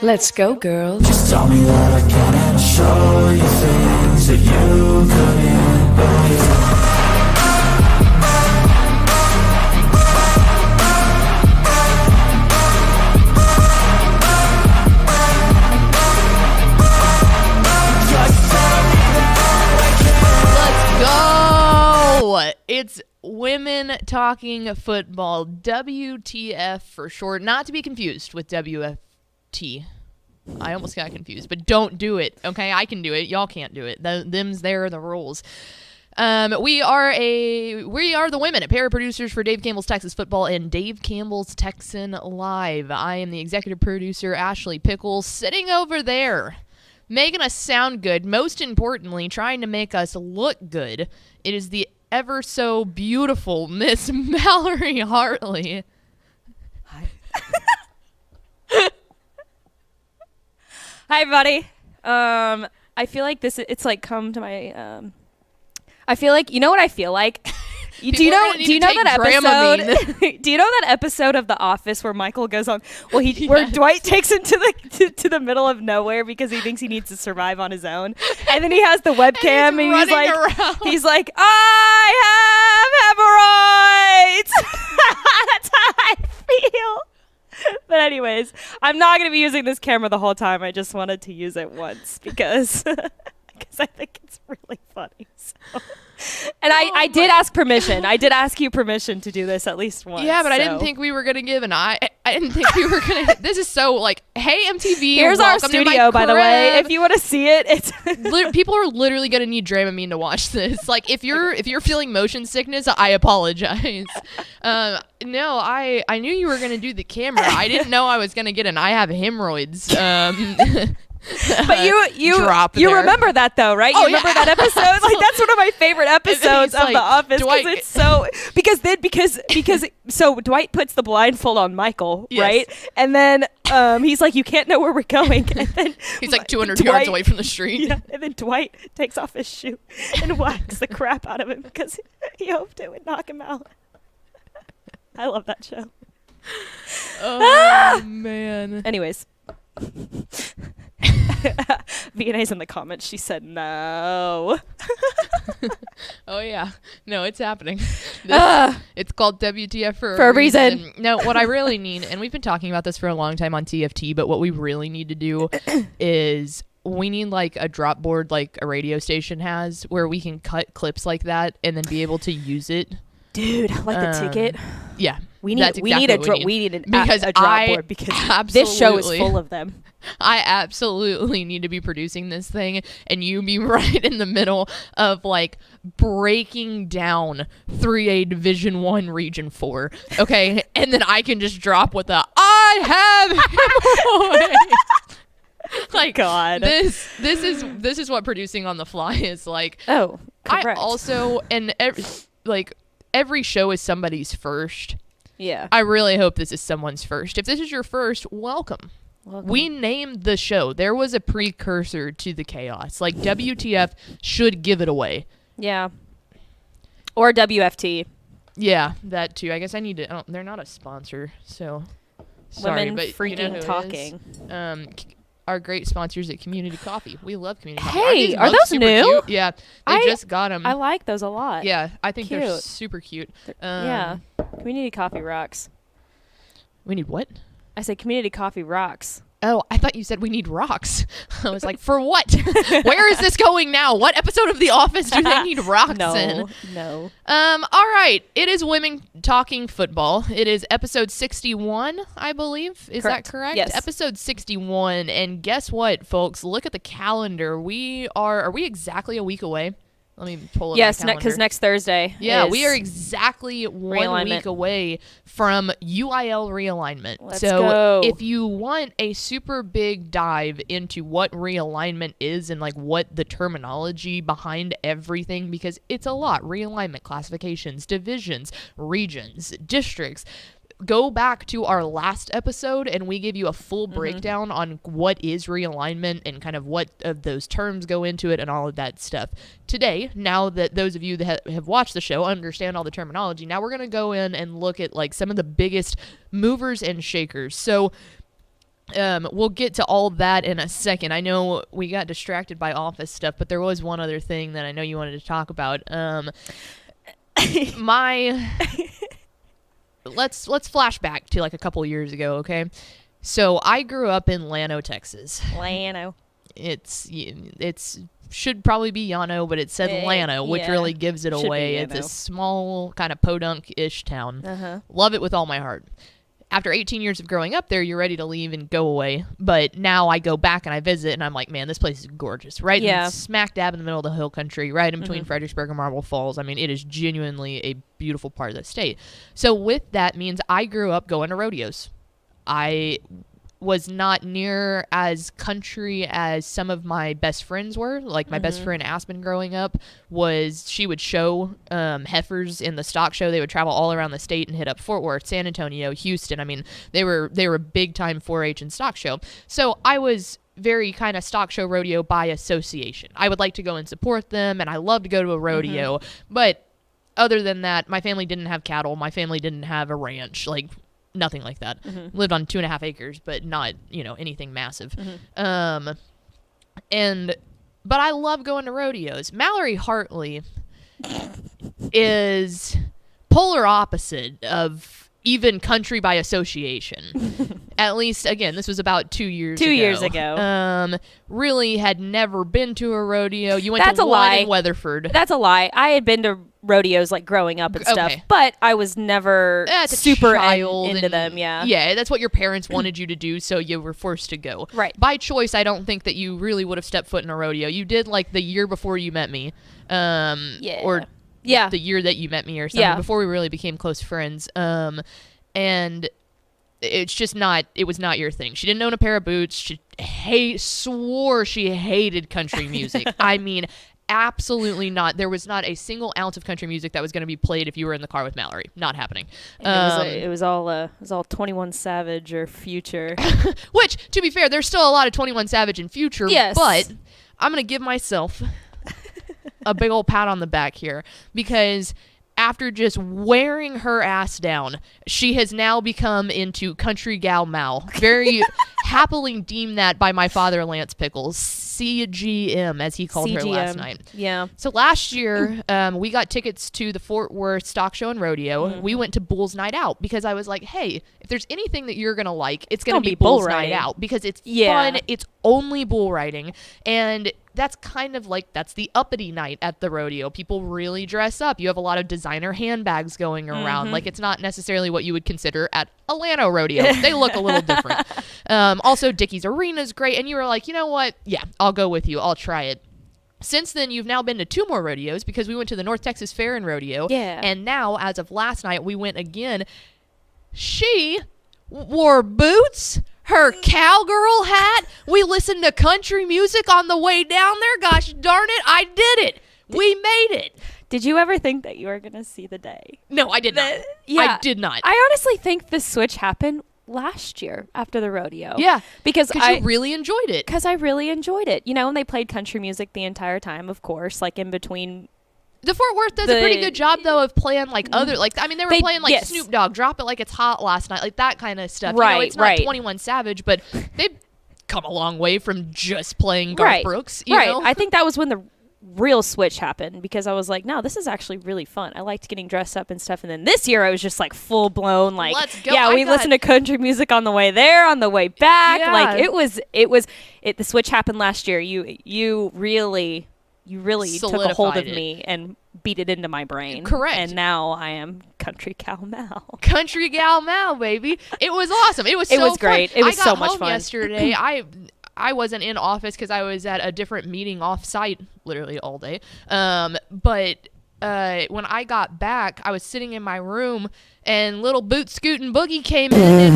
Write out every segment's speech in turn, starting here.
Let's go, girls. Just tell me that I can and I'll show you things that you couldn't believe. It's Women Talking Football, WTF for short, not to be confused with WFT. I almost got confused, but don't do it, okay? I can do it. Y'all can't do it. There are the rules. We are the women, a pair of producers for Dave Campbell's Texas Football and Dave Campbell's Texan Live. I am the executive producer, Ashley Pickles, sitting over there, making us sound good. Most importantly, trying to make us look good. It is the ever so beautiful Miss Mallory Hartley. Hi. Hi, everybody. I feel like it's like come to my. I feel like, you know what I feel like? Do you know that episode? Do you know that episode of The Office where Michael goes on? Well, where Dwight takes him to the middle of nowhere because he thinks he needs to survive on his own, and then he has the webcam and he's like, I have hemorrhoids. That's how I feel. But anyways, I'm not gonna be using this camera the whole time. I just wanted to use it once because I think it's really funny. So. And I did ask permission. I did ask you permission to do this at least once. Yeah, but I didn't think we were going to give an eye. I didn't think we were going to. This is so like, hey, MTV. Here's our studio, by the way. If you want to see it, it's people are literally going to need Dramamine to watch this. Like, if you're feeling motion sickness, I apologize. No, I knew you were going to do the camera. I didn't know I was going to get an I have hemorrhoids. But you remember that though, right? You remember that episode? Like, that's one of my favorite episodes of The Office because it's so so Dwight puts the blindfold on Michael, right? And then he's like, you can't know where we're going, and then he's like 200 yards away from the street. Yeah, and then Dwight takes off his shoe and whacks the crap out of him because he hoped it would knock him out. I love that show. Oh man. Anyways. V&A's in the comments. She said no. Oh yeah, no, it's happening. It's called WTF for a reason. No, what I really need, and we've been talking about this for a long time on TFT, but what we really need to do is we need like a drop board like a radio station has, where we can cut clips like that and then be able to use it. Dude, like the ticket. Yeah, we need a drop board because this show is full of them. I absolutely need to be producing this thing, and you be right in the middle of like breaking down 3A Division 1 Region 4. Okay, and then I can just drop with a I have hemorrhoids. Like, God, this is what producing on the fly is like. Oh, correct. I also, and every show is somebody's first. Yeah. I really hope this is someone's first. If this is your first, welcome. We named the show. There was a precursor to the chaos. Like, WTF should give it away. Yeah. Or WFT. Yeah, that too. I guess I need to. Oh, they're not a sponsor, so sorry, Women but freaking you know who talking. Our great sponsors at Community Coffee. We love Community Coffee. Hey, are those new? Cute? Yeah, they just got them. I like those a lot. Yeah, I think they're super cute. Yeah, Community Coffee rocks. We need what? I said Community Coffee rocks. Oh, I thought you said we need rocks. I was like, for what? Where is this going now? What episode of The Office do they need rocks in? No. All right. It is Women Talking Football. It is episode 61, I believe. Is that correct? Yes. Episode 61. And guess what, folks? Look at the calendar. Are we exactly a week away? Let me pull up my calendar. Because next Thursday. Yeah, we are exactly 1 week away from UIL realignment. Let's go. If you want a super big dive into what realignment is and like what the terminology behind everything, because it's a lot. Realignment, classifications, divisions, regions, districts. Go back to our last episode and we give you a full breakdown on what is realignment and kind of what of those terms go into it and all of that stuff. Today, now that those of you that have watched the show understand all the terminology, now we're going to go in and look at like some of the biggest movers and shakers. So We'll get to all that in a second. I know we got distracted by office stuff, but there was one other thing that I know you wanted to talk about. Let's flash back to like a couple years ago, okay? So I grew up in Llano, Texas. Llano. It's should probably be Llano, but it said Llano, which really gives it away. It's a small kind of podunk-ish town. Love it with all my heart. After 18 years of growing up there, you're ready to leave and go away. But now I go back and I visit, and I'm like, man, this place is gorgeous. Right in smack dab in the middle of the hill country, right in between Fredericksburg and Marble Falls. I mean, it is genuinely a beautiful part of the state. So with that means I grew up going to rodeos. I was not near as country as some of my best friends were. Like my best friend Aspen growing up she would show heifers in the stock show. They would travel all around the state and hit up Fort Worth, San Antonio, Houston. I mean, they were big time 4-H and stock show. So I was very kind of stock show rodeo by association. I would like to go and support them, and I love to go to a rodeo. But other than that, my family didn't have cattle. My family didn't have a ranch. Like, nothing like that. Lived on 2.5 acres, but not, anything massive. But I love going to rodeos. Mallory Hartley is polar opposite of even country by association. At least, again, this was about 2 years ago. 2 years ago. Really had never been to a rodeo. You went That's to a one lie. in Weatherford. That's a lie. I had been to rodeos like growing up and stuff, but I was never super into them. Yeah, that's what your parents wanted you to do, so you were forced to go. Right. By choice, I don't think that you really would have stepped foot in a rodeo. You did like the year before you met me, or the year that you met me or something, before we really became close friends. And it's just not, it was not your thing. She didn't own a pair of boots. She swore she hated country music. I mean, absolutely not. There was not a single ounce of country music that was going to be played if you were in the car with Mallory. Not happening. It was all 21 Savage or Future. Which, to be fair, there's still a lot of 21 Savage in Future. Yes. But I'm going to give myself a big old pat on the back here, because after just wearing her ass down, she has now become into country gal Mal. Very happily deemed that by my father, Lance Pickles. CGM, as he called her last night. Yeah. So last year, we got tickets to the Fort Worth Stock Show and Rodeo. We went to Bull's Night Out because I was like, hey, if there's anything that you're going to like, it's going to be Bull's Night Out, because it's fun. It's only bull riding. And that's kind of like, that's the uppity night at the rodeo. People really dress up. You have a lot of designer handbags going around. Like, it's not necessarily what you would consider at a Llano rodeo. They look a little different. Also, Dickey's Arena is great. And you were like, you know what? Yeah, I'll go with you. I'll try it. Since then, you've now been to 2 more rodeos, because we went to the North Texas Fair and Rodeo. Yeah. And now, as of last night, we went again. She wore boots, her cowgirl hat. We listened to country music on the way down there. Gosh darn it, I did it. We made it. Did you ever think that you were going to see the day? No, I did not. I did not. I honestly think the switch happened last year after the rodeo. Yeah. Because you really enjoyed it. Because I really enjoyed it. And they played country music the entire time, of course, like in between. The Fort Worth does a pretty good job, though, of playing, like, other, like, I mean, they were playing, like, Snoop Dogg, Drop It Like It's Hot last night, like, that kind of stuff. Right, it's not 21 Savage, but they've come a long way from just playing Garth Brooks, you know? I think that was when the real switch happened, because I was like, no, this is actually really fun. I liked getting dressed up and stuff. And then this year I was just like full blown, like, let's go. Yeah, we listened to country music on the way there, on the way back. Yeah. Like the switch happened last year. You really took a hold of me and beat it into my brain. Correct. And now I am country gal Mal. Country gal Mal, baby. It was awesome. It was so fun. Great. It was so much fun. Yesterday, I wasn't in office because I was at a different meeting off-site literally all day. But when I got back, I was sitting in my room, and little boot scootin' Boogie came in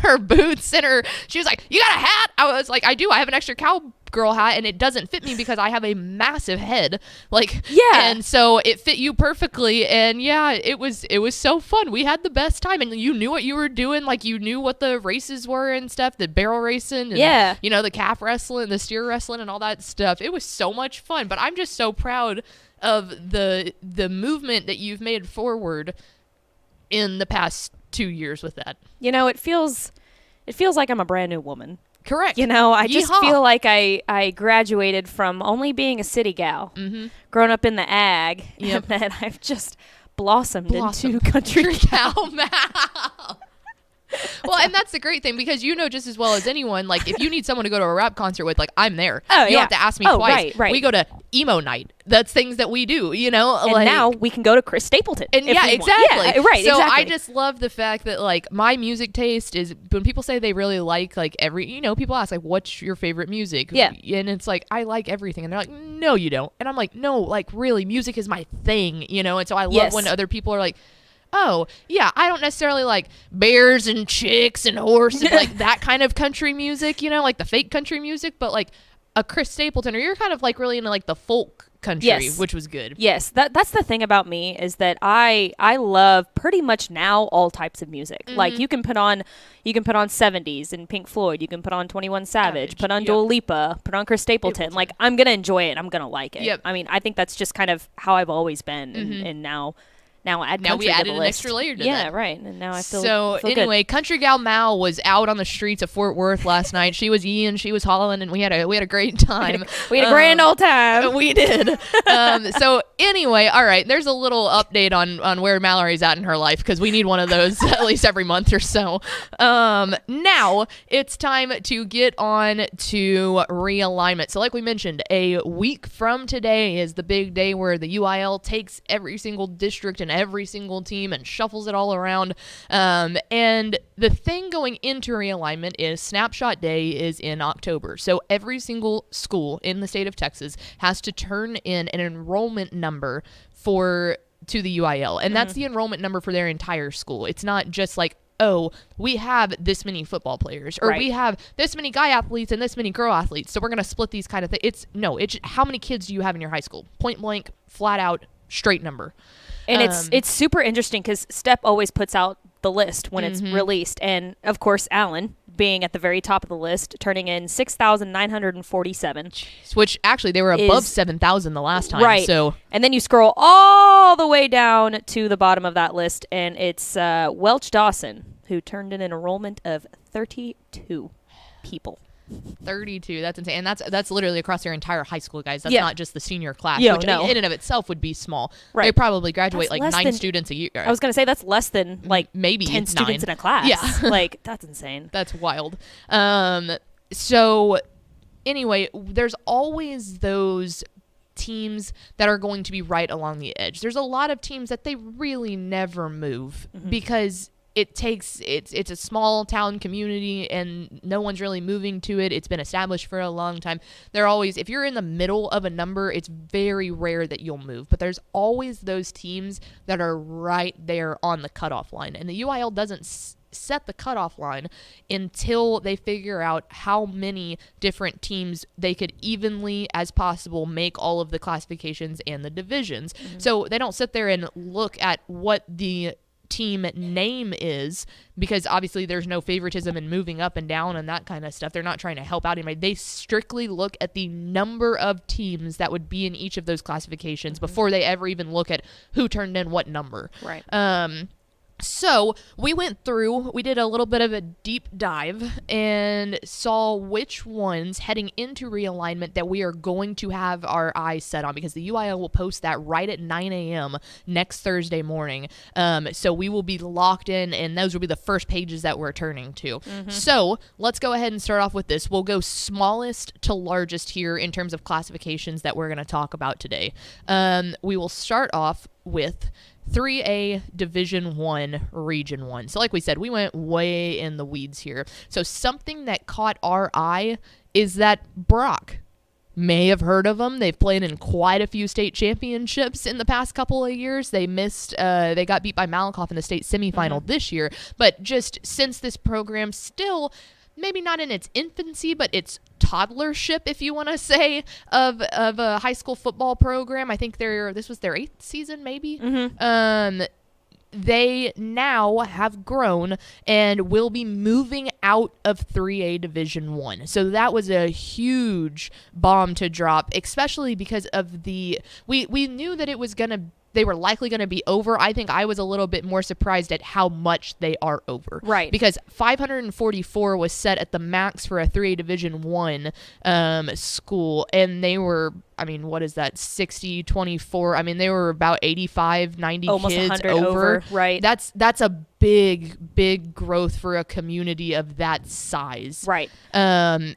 her boots, and she was like, "You got a hat?" I was like, "I do. I have an extra cowgirl hat, and it doesn't fit me because I have a massive head." Like, yeah. And so it fit you perfectly, and yeah, it was so fun. We had the best time, and you knew what you were doing. Like, you knew what the races were and stuff, the barrel racing, and, the calf wrestling, the steer wrestling, and all that stuff. It was so much fun. But I'm just so proud of the movement that you've made forward in the past 2 years with that. It feels it feels like I'm a brand new woman. Correct. You know, I just Yeehaw. feel like I graduated from only being a city gal, grown up in the ag, Yep. and then I've just blossomed into country cow Mal. Well, and that's the great thing, because you know just as well as anyone, like, if you need someone to go to a rap concert with, like, I'm there. Oh, you yeah. don't have to ask me Oh, twice. right. We go to emo night. That's things that we do, you know? And like, now we can go to Chris Stapleton. and if yeah, we want. exactly. Yeah, right, so exactly. I just love the fact that, like, my music taste is, when people say they really like every, you know, people ask, like, what's your favorite music? Yeah. And it's like, I like everything. And they're like, no, you don't. And I'm like, no, like, really, music is my thing, you know? And so I love Yes. when other people are like, oh, yeah, I don't necessarily like bears and chicks and horses, like that kind of country music, you know, like the fake country music, but like a Chris Stapleton, or you're kind of like really into like the folk country, Yes. which was good. Yes, that's the thing about me, is that I love pretty much now all types of music. Like you can put on 70s and Pink Floyd, you can put on 21 Savage, put on Yep. Dua Lipa, put on Chris Stapleton. Like, I'm gonna enjoy it, I'm gonna like it. Yep. I mean, I think that's just kind of how I've always been, and now add Now we country to added the an list. extra layer to yeah, that. right. And now I feel So feel anyway, Country Gal Mal was out on the streets of Fort Worth last night. She was Ian, she was hollering, and we had a great time. good. We had a grand old time. We did. So anyway, all right. There's a little update on where Mallory's at in her life, because we need one of those at least every month or so. Now it's time to get on to realignment. So like we mentioned, a week from today is the big day where the UIL takes every single district and every single team and shuffles it all around. And the thing going into realignment is Snapshot Day is in October. So every single school in the state of Texas has to turn in an enrollment number to the UIL. And that's the enrollment number for their entire school. It's not just like, oh, we have this many football players, or Right. we have this many guy athletes and this many girl athletes, so we're going to split these kind of things. It's how many kids do you have in your high school? Point blank, flat out, straight number. And it's super interesting because STEP always puts out the list when it's released. And, of course, Allen, being at the very top of the list, turning in 6,947. Which actually they were above Is- 7,000 the last time. Right. So And then you scroll all the way down to the bottom of that list, and it's Welch Dawson, who turned in an enrollment of 32 people. 32, that's insane. And that's literally across their entire high school, guys. That's Yeah. not just the senior class, Yeah, which no. in and of itself would be small. Right. They probably graduate That's like less 9 than- students a year. I was going to say that's less than, like, maybe 10 students 9. in a class. Yeah. Like, that's insane. That's wild. So anyway, there's always those teams that are going to be right along the edge. There's a lot of teams that they really never move because it's a small town community and no one's really moving to it. It's been established for a long time. They're always, if you're in the middle of a number, it's very rare that you'll move, but there's always those teams that are right there on the cutoff line, and the UIL doesn't set the cutoff line until they figure out how many different teams they could evenly as possible make all of the classifications and the divisions. So they don't sit there and look at what the team name is, because obviously there's no favoritism in moving up and down and that kind of stuff. They're not trying to help out anybody. They strictly look at the number of teams that would be in each of those classifications before they ever even look at who turned in what number. Right. So we went through, we did a little bit of a deep dive and saw which ones heading into realignment that we are going to have our eyes set on, because the UIL will post that right at 9 a.m. next Thursday morning. So we will be locked in, and those will be the first pages that we're turning to. So let's go ahead and start off with this. We'll go smallest to largest here in terms of classifications that we're going to talk about today. We will start off with 3A Division 1 Region 1. So like we said, we went way in the weeds here. So something that caught our eye is that Brock. May have heard of them. They've played in quite a few state championships in the past couple of years. They they got beat by Malakoff in the state semifinal this year. But just since this program still, maybe not in its infancy, but its toddlership, if you want to say, of a high school football program. I think this was their 8th season, maybe. They now have grown and will be moving out of 3A Division 1. So that was a huge bomb to drop, especially because of we knew that it was going to they were likely going to be over. I think I was a little bit more surprised at how much they are over. Right. Because 544 was set at the max for a 3A Division 1 school, and they were, I mean, what is that, 60, 24? I mean, they were about 85, 90 almost kids 100 over. Right. That's a big growth for a community of that size. Right.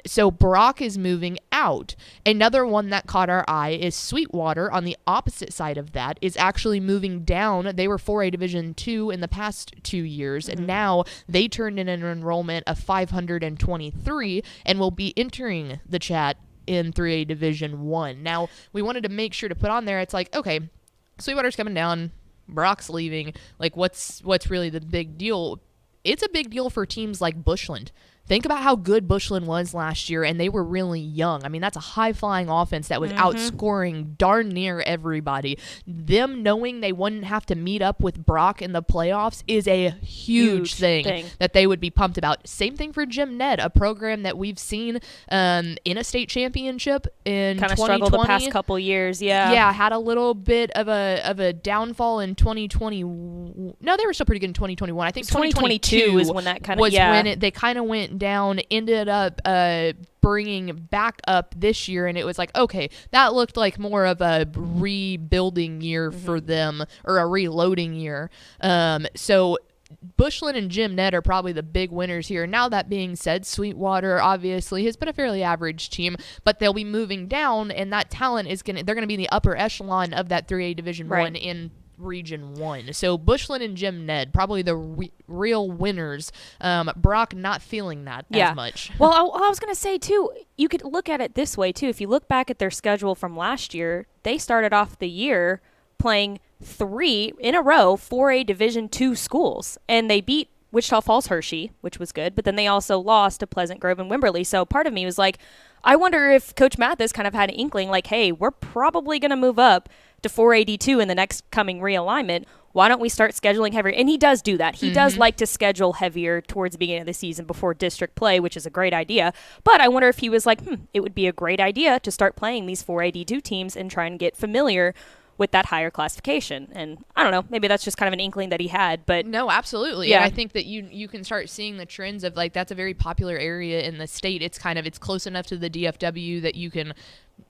So Brock is moving out. Another one that caught our eye is Sweetwater. On the opposite side of that is actually moving down. They were 4A Division 2 in the past 2 years, and now they turned in an enrollment of 523 and will be entering the chat in 3A Division 1. Now, we wanted to make sure to put on there, it's like, okay, Sweetwater's coming down, Brock's leaving. Like, what's really the big deal? It's a big deal for teams like Bushland. Think about how good Bushland was last year, and they were really young. I mean, that's a high-flying offense that was outscoring darn near everybody. Them knowing they wouldn't have to meet up with Brock in the playoffs is a huge thing that they would be pumped about. Same thing for Jim Ned, a program that we've seen in a state championship in 2020. Kind of struggled the past couple years, Yeah, had a little bit of a downfall in 2020. No, they were still pretty good in 2021. I think 2022 is when that kind of was when they kind of went down, ended up bringing back up this year, and it was like, okay, that looked like more of a rebuilding year for them, or a reloading year. So Bushland and Jim Ned are probably the big winners here. Now, that being said, Sweetwater obviously has been a fairly average team, but they'll be moving down, and that talent is they're gonna be in the upper echelon of that 3A Division 1 in Region 1. So Bushland and Jim Ned, probably the real winners. Brock not feeling that as much. Well, I was going to say, too, you could look at it this way, too. If you look back at their schedule from last year, they started off the year playing 3 in a row 4A Division 2 schools, and they beat Wichita Falls Hershey, which was good, but then they also lost to Pleasant Grove and Wimberley. So part of me was like, I wonder if Coach Mathis kind of had an inkling, like, hey, we're probably going to move up to 4AD2 in the next coming realignment. Why don't we start scheduling heavier? And he does do that. He does like to schedule heavier towards the beginning of the season before district play, which is a great idea. But I wonder if he was like, it would be a great idea to start playing these 4AD2 teams and try and get familiar with that higher classification. And I don't know, maybe that's just kind of an inkling that he had, but no, absolutely. Yeah. And I think that you can start seeing the trends of, like, that's a very popular area in the state. It's close enough to the DFW that you can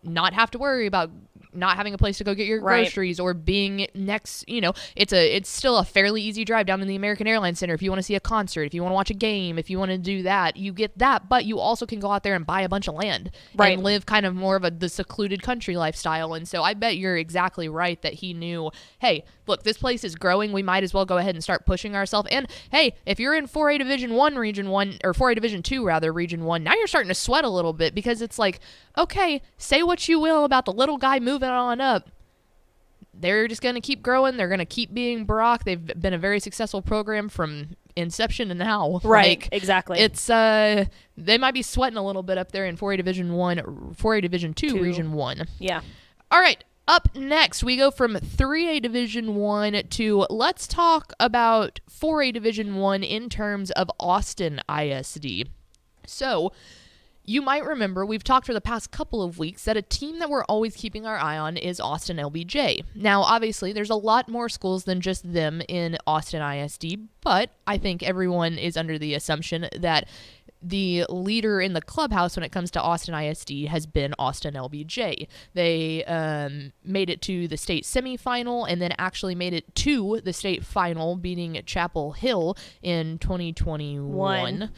not have to worry about not having a place to go get your groceries or being next, it's still a fairly easy drive down in the American Airlines Center. If you want to see a concert, if you want to watch a game, if you want to do that, you get that, but you also can go out there and buy a bunch of land and live kind of more of the secluded country lifestyle. And so I bet you're exactly right that he knew, hey, look, this place is growing. We might as well go ahead and start pushing ourselves. And hey, if you're in 4A Division 1 Region 1, or 4A Division 2 rather, Region 1, now you're starting to sweat a little bit, because it's like, okay, say what you will about the little guy moving on up. They're just going to keep growing. They're going to keep being Brock. They've been a very successful program from inception to now. Right, like, exactly. It's they might be sweating a little bit up there in 4A Division 1, 4A Division 2 Region 1. Yeah. All right. Up next, we go from 3A Division 1 to, let's talk about 4A Division 1 in terms of Austin ISD. So, you might remember, we've talked for the past couple of weeks that a team that we're always keeping our eye on is Austin LBJ. Now, obviously, there's a lot more schools than just them in Austin ISD, but I think everyone is under the assumption that the leader in the clubhouse when it comes to Austin ISD has been Austin LBJ. They made it to the state semifinal and then actually made it to the state final, beating Chapel Hill in 2021.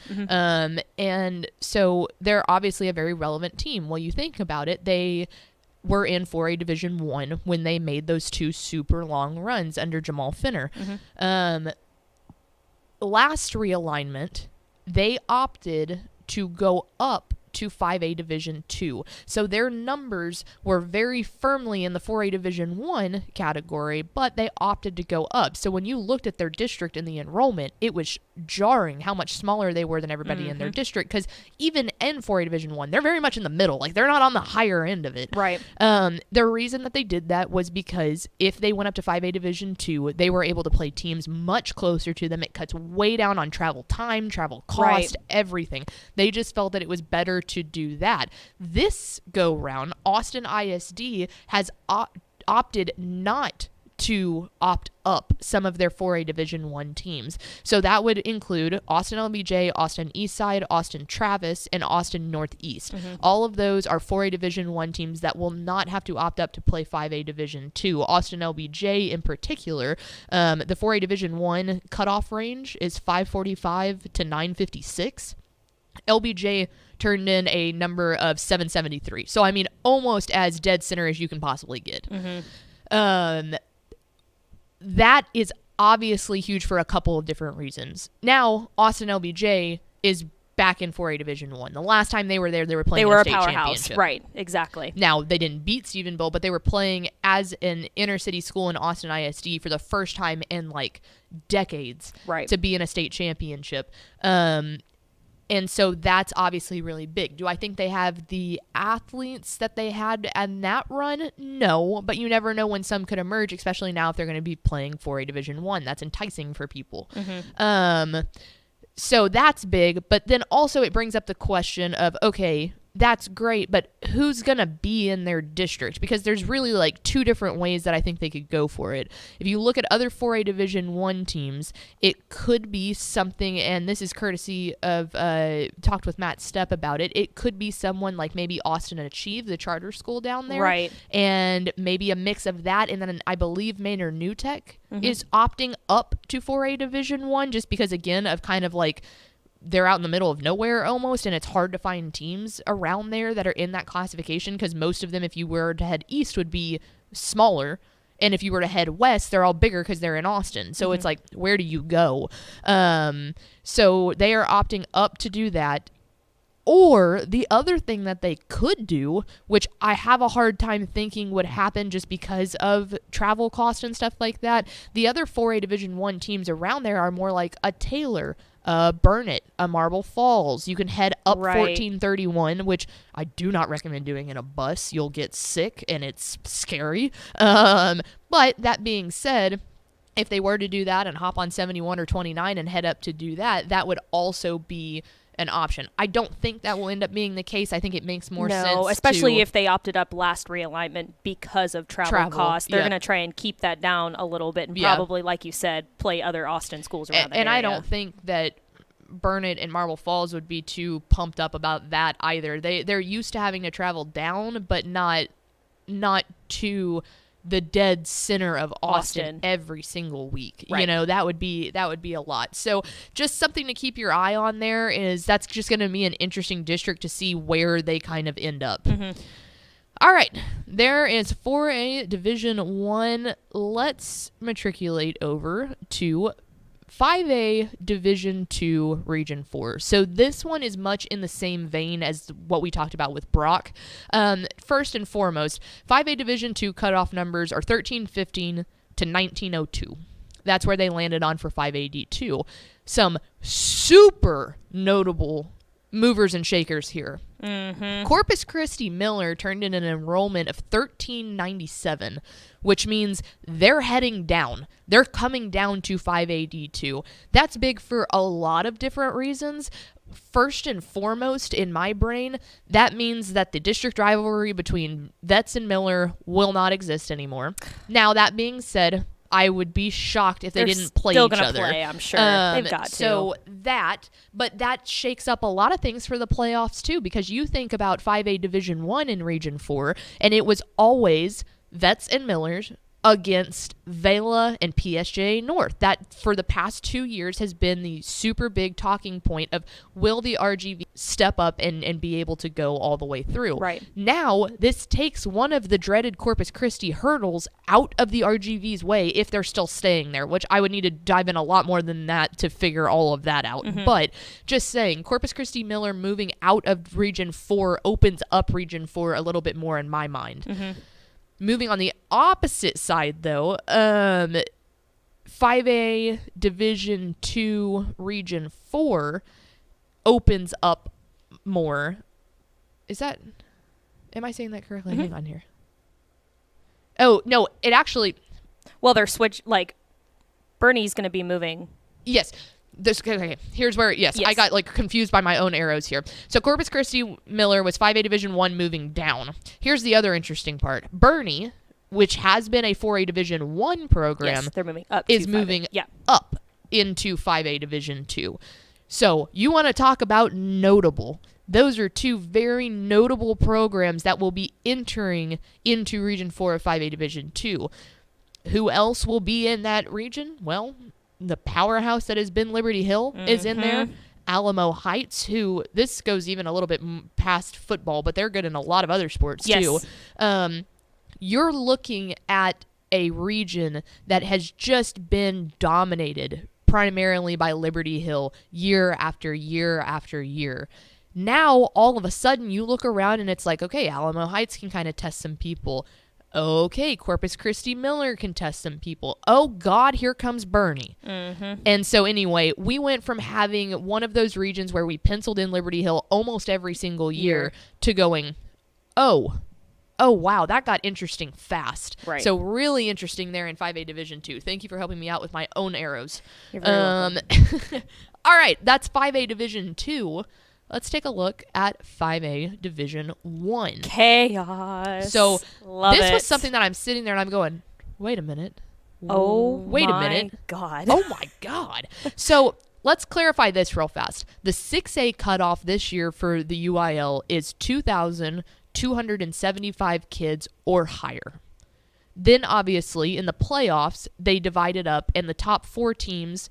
And so they're obviously a very relevant team. Well, you think about it, they were in 4A Division 1 when they made those 2 super long runs under Jamal Finner. Last realignment, they opted to go up to 5A Division 2. So their numbers were very firmly in the 4A Division 1 category, but they opted to go up. So when you looked at their district in the enrollment, it was jarring how much smaller they were than everybody in their district, because even in 4A Division 1, they're very much in the middle. Like, they're not on the higher end of it. Right. The reason that they did that was because if they went up to 5A Division 2, they were able to play teams much closer to them. It cuts way down on travel time, travel cost, everything. They just felt that it was better to do that. This go round, Austin ISD has opted not to opt up some of their 4A Division 1 teams. So that would include Austin LBJ, Austin Eastside, Austin Travis, and Austin Northeast. All of those are 4A Division 1 teams that will not have to opt up to play 5A Division 2. Austin LBJ in particular, the 4A Division 1 cutoff range is 545 to 956. LBJ turned in a number of 773. So, I mean, almost as dead center as you can possibly get. That is obviously huge for a couple of different reasons. Now, Austin LBJ is back in 4A Division 1. The last time they were there, they were playing a state championship. Right, exactly. Now, they didn't beat Stephenville, but they were playing as an inner city school in Austin ISD for the first time in, like, decades to be in a state championship. And so that's obviously really big. Do I think they have the athletes that they had in that run? No, but you never know when some could emerge, especially now if they're going to be playing 4A Division 1. That's enticing for people. So that's big, but then also it brings up the question of, okay, that's great, but who's going to be in their district? Because there's really like two different ways that I think they could go for it. If you look at other 4A Division 1 teams, it could be something, and this is courtesy of, talked with Matt Stepp about it, it could be someone like maybe Austin Achieve, the charter school down there. Right. And maybe a mix of that, and then I believe Maynard New Tech is opting up to 4A Division 1 just because, again, of kind of like, they're out in the middle of nowhere almost, and it's hard to find teams around there that are in that classification because most of them, if you were to head east, would be smaller. And if you were to head west, they're all bigger because they're in Austin. So it's like, where do you go? So they are opting up to do that. Or the other thing that they could do, which I have a hard time thinking would happen just because of travel costs and stuff like that, the other 4A Division 1 teams around there are more like a Taylor, Burnett, a Marble Falls. You can head up 1431, which I do not recommend doing in a bus. You'll get sick and it's scary. But that being said, if they were to do that and hop on 71 or 29 and head up to do that, that would also be an option. I don't think that will end up being the case. I think it makes more sense. No, especially if they opted up last realignment because of travel costs. They're going to try and keep that down a little bit and probably, like you said, play other Austin schools around that area. I don't think that Burnett and Marble Falls would be too pumped up about that either. They're used to having to travel down, but not to the dead center of Austin every single week. You know, that would be a lot. So just something to keep your eye on there is that's just going to be an interesting district to see where they kind of end up. All right, there is 4A Division 1. Let's matriculate over to 5A Division 2 Region 4. So this one is much in the same vein as what we talked about with Brock. First and foremost, 5A Division 2 cutoff numbers are 1315 to 1902. That's where they landed on for 5AD2. Some super notable movers and shakers here. Corpus Christi Miller turned in an enrollment of 1397, which means they're heading down. They're coming down to 5AD2. That's big for a lot of different reasons. First and foremost, in my brain, that means that the district rivalry between Vets and Miller will not exist anymore. Now, that being said, I would be shocked if they didn't play each other. They're still going to play, I'm sure. They've got to. So but that shakes up a lot of things for the playoffs too, because you think about 5A Division 1 in Region 4, and it was always Vets and Millers against Vela and PSJ North. That, for the past 2 years, has been the super big talking point of will the RGV step up and be able to go all the way through. Right. Now, this takes one of the dreaded Corpus Christi hurdles out of the RGV's way if they're still staying there, which I would need to dive in a lot more than that to figure all of that out. But just saying, Corpus Christi Miller moving out of Region 4 opens up Region 4 a little bit more in my mind. Moving on the opposite side, though, 5A Division 2 Region 4 opens up more. Am I saying that correctly? Hang on here. Oh, no, it actually... Well, they're Bernie's going to be moving. Yes. Okay, here's where, yes, I got confused by my own arrows here. So Corpus Christi Miller was 5A Division 1 moving down. Here's the other interesting part. Bernie which has been a 4A Division 1 program, Yes, they're moving up. is to 5A. moving Yeah. up into 5A Division 2. So you want to talk about notable. Those are two very notable programs that will be entering into Region 4 of 5A Division 2. Who else will be in that region? Well, the powerhouse that has been Liberty Hill is in there. Alamo Heights, who, this goes even a little bit past football, but they're good in a lot of other sports too. You're looking at a region that has just been dominated primarily by Liberty Hill year after year after year. Now, all of a sudden, you look around and it's like, okay, Alamo Heights can kind of test some people. Okay, Corpus Christi Miller can test some people. Oh, God, here comes Bernie. And so anyway, we went from having one of those regions where we penciled in Liberty Hill almost every single year to going, oh, wow, that got interesting fast. Right. So really interesting there in 5A Division 2. Thank you for helping me out with my own arrows. You're very welcome. All right, that's 5A Division 2. Let's take a look at 5A Division 1. Chaos. So Love this it. was something that I'm sitting there and I'm going, wait a minute. Oh, wait a minute. God. Oh, my God. So let's clarify this real fast. The 6A cutoff this year for the UIL is 2,275 kids or higher. Then, obviously, in the playoffs, they divide it up, and the top 4 teams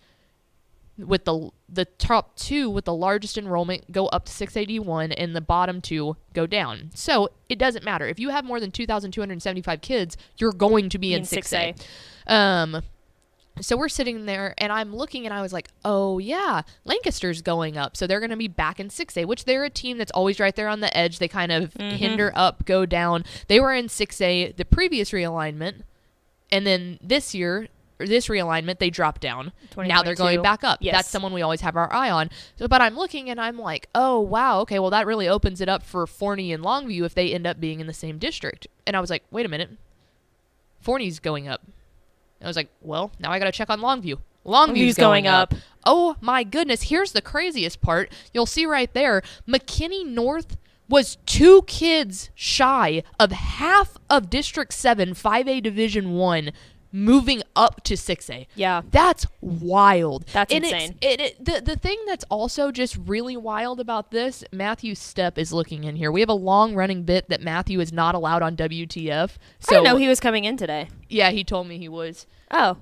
with the top 2 with the largest enrollment go up to 681 and the bottom 2 go down. So it doesn't matter. If you have more than 2,275 kids, you're going to be in 6A. So we're sitting there and I'm looking and I was like, oh yeah, Lancaster's going up. So they're going to be back in 6A, which they're a team that's always right there on the edge. They kind of hinder up, go down. They were in 6A the previous realignment. And then this year, or this realignment, they dropped down. Now they're going back up. Yes. That's someone we always have our eye on. So, but I'm looking and I'm like, oh, wow, okay, well, that really opens it up for Forney and Longview if they end up being in the same district. And I was like, wait a minute. Forney's going up. And I was like, well, now I got to check on Longview. Longview's going up. Oh, my goodness. Here's the craziest part. You'll see right there. McKinney North was 2 kids shy of half of District 7, 5A Division 1, moving up to 6A. Yeah. That's wild. That's and insane. The thing that's also just really wild about this, Matthew Stepp is looking in here. We have a long-running bit that Matthew is not allowed on WTF. So, I didn't know he was coming in today. Yeah, he told me he was. Oh.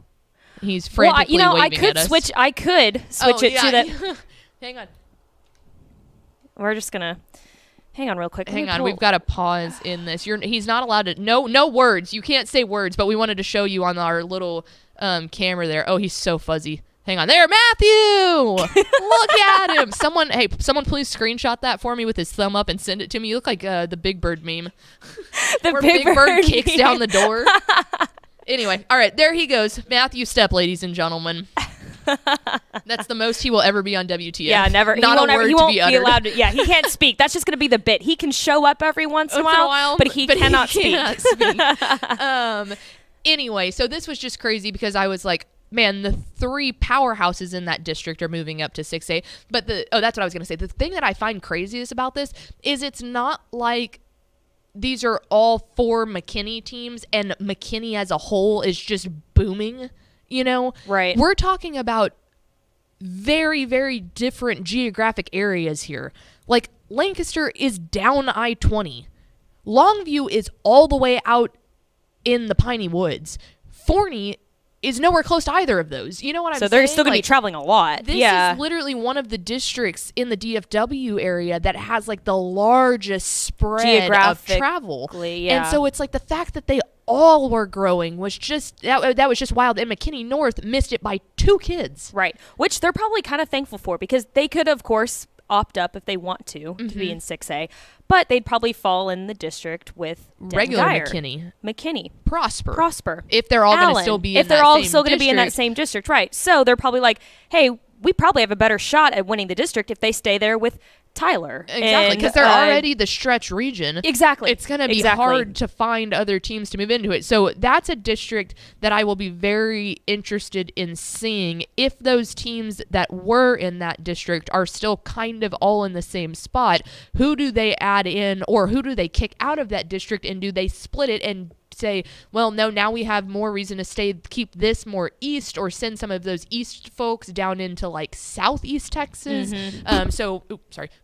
He's frantically waving at us. I could switch it to the... Hang on. We're just going to... Hang on real quick. Hang on, we've got to pause in this. He's not allowed to. No words. You can't say words. But we wanted to show you on our little camera there. Oh, he's so fuzzy. Hang on, there, Matthew. Look at him. Someone please screenshot that for me with his thumb up and send it to me. You look like the Big Bird meme. Where Big Bird kicks down the door. Anyway, all right, there he goes, Matthew Stepp, ladies and gentlemen. That's the most he will ever be on WTF. Yeah, never. Not he won't, a word he won't to be uttered. allowed to. Yeah, he can't speak. That's just going to be the bit. He can show up every once in a while, but he cannot speak. Anyway, so this was just crazy because I was like, man, the 3 powerhouses in that district are moving up to 6A. But that's what I was going to say. The thing that I find craziest about this is it's not like these are all 4 McKinney teams and McKinney as a whole is just booming. You know, right? We're talking about very, very different geographic areas here. Like Lancaster is down I-20. Longview is all the way out in the Piney Woods. Forney is nowhere close to either of those. You know what I'm saying? So they're still going to be traveling a lot. This is literally one of the districts in the DFW area that has like the largest spread of travel. Yeah. And so it's like the fact that they all were growing was just that was just wild. And McKinney North missed it by 2 kids. Right. Which they're probably kind of thankful for because they could, of course, opt up if they want to be in 6A, but they'd probably fall in the district with regular Dyer. McKinney, Prosper, if they're all going to still be in that same going to be in that same district, right? So they're probably like, hey, we probably have a better shot at winning the district if they stay there with Tyler. Exactly, because they're already the stretch region. Exactly. It's going to be hard to find other teams to move into it. So that's a district that I will be very interested in seeing if those teams that were in that district are still kind of all in the same spot. Who do they add in or who do they kick out of that district and do they split it and say, well, no, now we have more reason to keep this more east, or send some of those east folks down into like southeast Texas.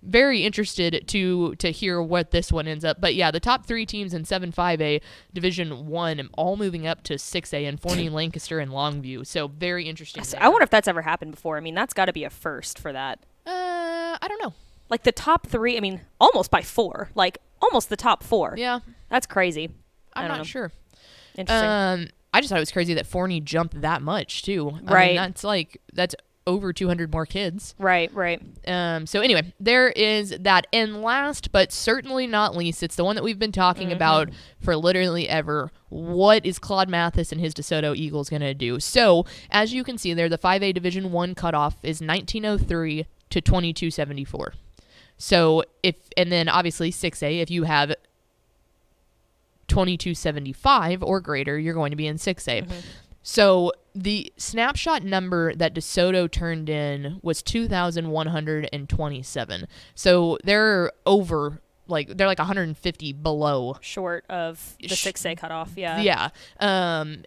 Very interested to hear what this one ends up. But yeah, the top 3 teams in 7-5A Division 1 all moving up to 6A in Forney, Lancaster, and Longview. So very interesting. So I wonder if that's ever happened before. I mean, that's got to be a first for that. I don't know. Like the top 3, I mean, almost by 4. Like almost the top 4. Yeah. That's crazy. I'm not sure. Interesting. I just thought it was crazy that Forney jumped that much too. Right. I mean, that's over 200 more kids. Right. So anyway, there is that. And last but certainly not least, it's the one that we've been talking about for literally ever. What is Claude Mathis and his DeSoto Eagles going to do? So as you can see there, the 5A Division 1 cutoff is 1903 to 2274. So and then obviously 6A, if you have 2275 or greater, you're going to be in 6A. So the snapshot number that DeSoto turned in was 2,127. So they're over, they're like 150 below. Short of the 6A cutoff, yeah. Yeah. And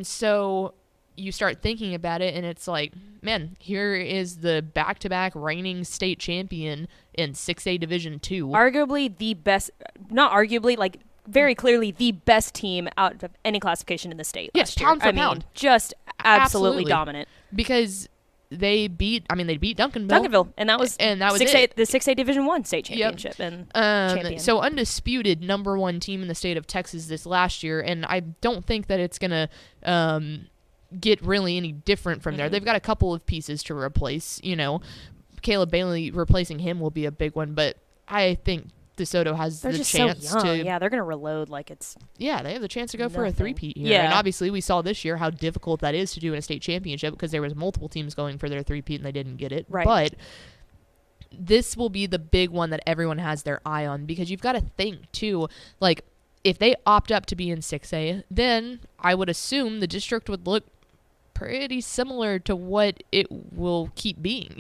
so you start thinking about it, and it's like, man, here is the back-to-back reigning state champion in 6A Division 2. Arguably the best, not arguably, like very clearly the best team out of any classification in the state. Yes, pound for pound. Just absolutely dominant. Because they beat Duncanville. And that was 6A, the 6A Division 1 state championship. Yep. And champion. So undisputed number 1 team in the state of Texas this last year, and I don't think that it's going to get really any different from there. They've got a couple of pieces to replace. Caleb Bailey replacing him will be a big one, but I think DeSoto has the chance to. Yeah, they're going to reload like it's. Yeah, they have the chance to go for a 3-peat here. Yeah. And obviously we saw this year how difficult that is to do in a state championship, because there was multiple teams going for their 3-peat and they didn't get it. Right. But this will be the big one that everyone has their eye on, because you've got to think too, like, if they opt up to be in 6A, then I would assume the district would look pretty similar to what it will keep being,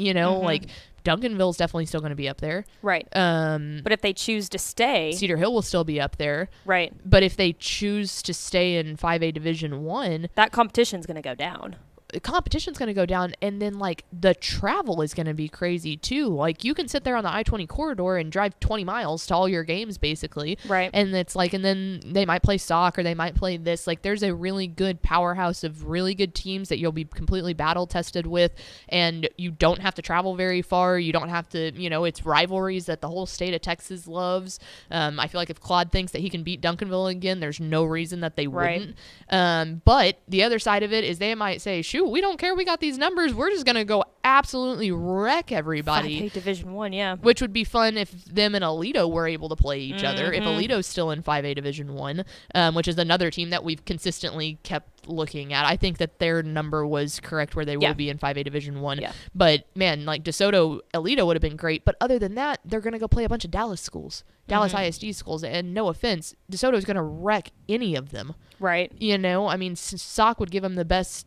like Duncanville's definitely still going to be up there. Right. But if they choose to stay, Cedar Hill will still be up there. Right. But if they choose to stay in 5A Division 1, that competition's going to go down. Competition's going to go down, and then the travel is going to be crazy too. Like, you can sit there on the I-20 corridor and drive 20 miles to all your games basically. Right. And it's and then they might play soccer, they might play this. There's a really good powerhouse of really good teams that you'll be completely battle tested with, and you don't have to travel very far. You don't have to, it's rivalries that the whole state of Texas loves. I feel like if Claude thinks that he can beat Duncanville again, there's no reason that they wouldn't. But the other side of it is they might say, shoot, we don't care, we got these numbers, we're just gonna go absolutely wreck everybody. 5A Division 1, yeah. Which would be fun if them and Aledo were able to play each other. If Aledo's still in 5A Division 1, which is another team that we've consistently kept looking at. I think that their number was correct where they will be in 5A Division 1. Yeah. But man, DeSoto, Aledo would have been great. But other than that, they're gonna go play a bunch of Dallas schools, Dallas ISD schools, and no offense, DeSoto's gonna wreck any of them. Right. I mean, Sauk would give them the best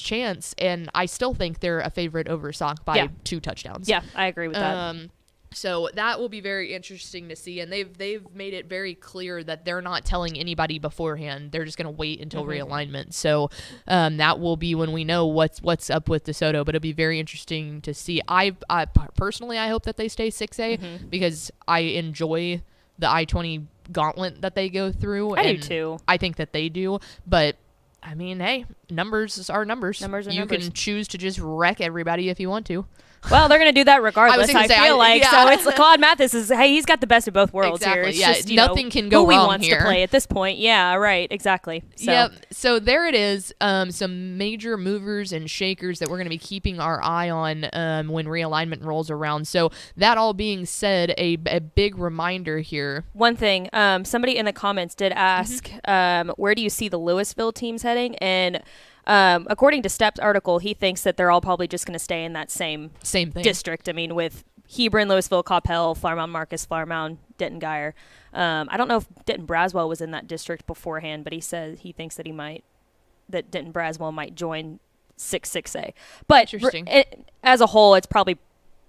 chance, and I still think they're a favorite over Sauk by 2 touchdowns. Yeah, I agree with that. So that will be very interesting to see, and they've made it very clear that they're not telling anybody beforehand. They're just going to wait until realignment. So that will be when we know what's up with DeSoto, but it'll be very interesting to see. I personally, I hope that they stay 6A because I enjoy the I-20 gauntlet that they go through. I do too. I think that they do, but I mean, hey, numbers are numbers. You can choose to just wreck everybody if you want to. Well, they're going to do that regardless, I feel like. So it's Claude Mathis he's got the best of both worlds here. It's just, nothing can go who wrong he wants here. to play at this point. Yeah, right, exactly. So. Yep. So there it is. Some major movers and shakers that we're going to be keeping our eye on when realignment rolls around. So that all being said, a big reminder here. One thing, somebody in the comments did ask, where do you see the Louisville teams heading? And according to Stepp's article, he thinks that they're all probably just going to stay in that same thing. District. I mean, with Hebron, Louisville, Coppell, Flower Marcus, Flower Denton Geyer. I don't know if Denton Braswell was in that district beforehand, but he says he thinks that that Denton Braswell might join 6A. But interesting. As a whole, it's probably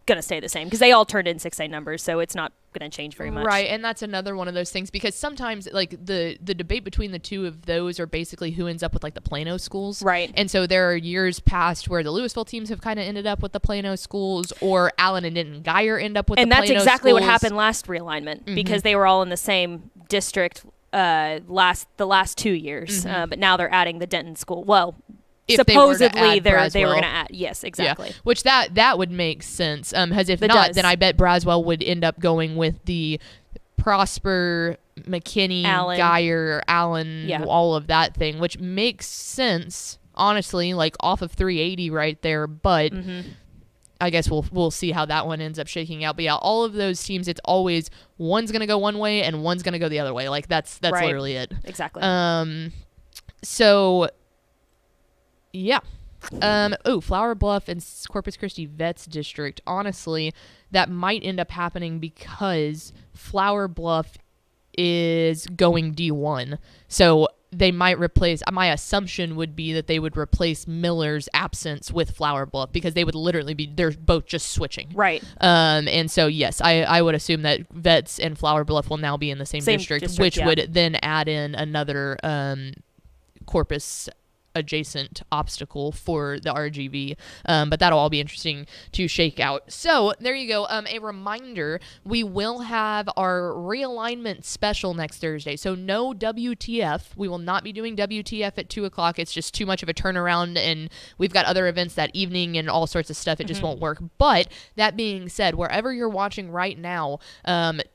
going to stay the same because they all turned in 6A numbers, so it's not going to change very much. Right, and that's another one of those things because sometimes like the debate between the two of those are basically who ends up with like the Plano schools. Right. And so there are years past where the Louisville teams have kind of ended up with the Plano schools, or Allen and Denton Geyer end up with the Plano schools. And that's exactly what happened last realignment because they were all in the same district the last 2 years, but now they're adding the Denton school. Well, If supposedly they were going to add. Yes, exactly. Yeah. Which that would make sense. Because if It not, does. then I bet Braswell would end up going with the Prosper, McKinney, Allen. Geyer, Allen, Yeah. all of that thing, which makes sense, honestly, like off of 380 right there. But I guess we'll see how that one ends up shaking out. But yeah, all of those teams, it's always one's gonna go one way and one's gonna go the other way. Like that's Right. literally it. Exactly. So yeah. Flower Bluff and Corpus Christi Vets District. Honestly, that might end up happening because Flower Bluff is going D1. So they might replace, my assumption would be that they would replace Miller's absence with Flower Bluff because they would literally be, they're both just switching. Right. And so, yes, I would assume that Vets and Flower Bluff will now be in the same district, which yeah. would then add in another Corpus adjacent obstacle for the RGV, but that'll all be interesting to shake out. So there you go. A reminder, we will have our realignment special next Thursday, so no WTF. We will not be doing WTF at 2 o'clock. It's just too much of a turnaround, and we've got other events that evening and all sorts of stuff. It just won't work. But that being said, wherever you're watching right now,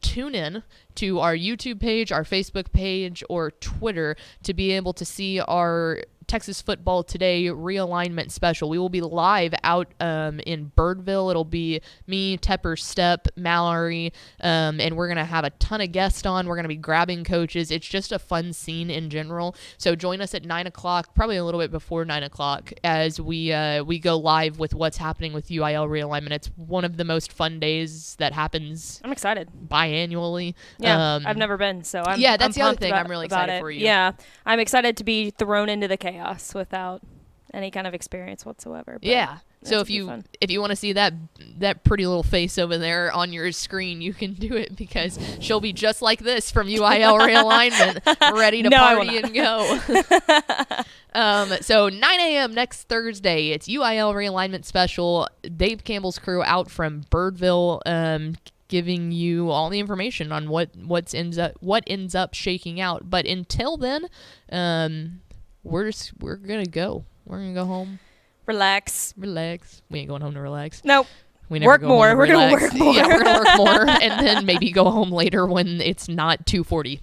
tune in to our YouTube page, our Facebook page, or Twitter to be able to see our Texas Football Today realignment special. We will be live out in Birdville. It'll be me, Tepper, Step, Mallory, and we're going to have a ton of guests on. We're going to be grabbing coaches. It's just a fun scene in general. So join us at 9 o'clock, probably a little bit before 9 o'clock, as we go live with what's happening with UIL realignment. It's one of the most fun days that happens. I'm excited. Biannually. Yeah, I've never been, so I'm that's the other pumped thing. about, I'm really about excited it. for you. Yeah, I'm excited to be thrown into the chaos without any kind of experience whatsoever. But Yeah. So that's gonna be if you want to see that pretty little face over there on your screen, you can do it because she'll be just like this from UIL realignment, ready to No, I will party and go. So 9 a.m. next Thursday, it's UIL realignment special. Dave Campbell's crew out from Birdville, giving you all the information on what ends up shaking out. But until then, we're gonna go. We're gonna go home. Relax. We ain't going home to relax. Nope. We never Work go home more. to We're gonna relax. work more. Yeah, we're gonna work more, and then maybe go home later when it's not 2:40.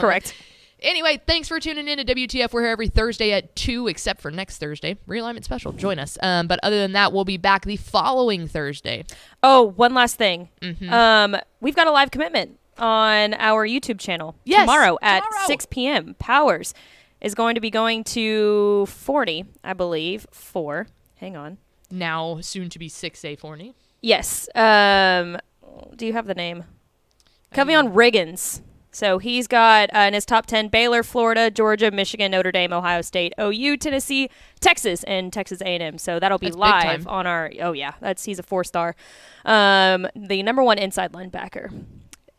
Correct. Anyway, thanks for tuning in to WTF. We're here every Thursday at 2, except for next Thursday, realignment special. Join us. But other than that, we'll be back the following Thursday. Oh, one last thing. We've got a live commitment on our YouTube channel tomorrow at 6 p.m. Powers is going to be going to 40, I believe. 4. Hang on. Now, soon to be 6A Forney. Yes. Do you have the name? Kevion Riggins. So he's got in his top 10 Baylor, Florida, Georgia, Michigan, Notre Dame, Ohio State, OU, Tennessee, Texas, and Texas A&M. So that'll be That's big live time. on our. Oh yeah, he's a 4-star. The number 1 inside linebacker.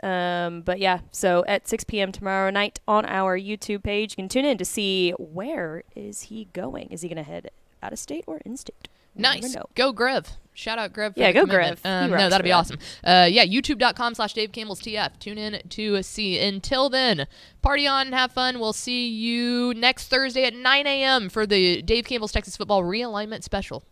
But yeah, so at 6 p.m. tomorrow night on our YouTube page, you can tune in to see where is he going. Is he going to head out of state or in state? We'll never Nice. know. Go Grev. Shout out Grev. For Yeah, the go commitment. Grev. He No, rocks that'd for be that. awesome. Yeah, youtube.com/Dave Campbell's TF. Tune in to see. Until then, party on, have fun. We'll see you next Thursday at 9 a.m. for the Dave Campbell's Texas Football Realignment Special.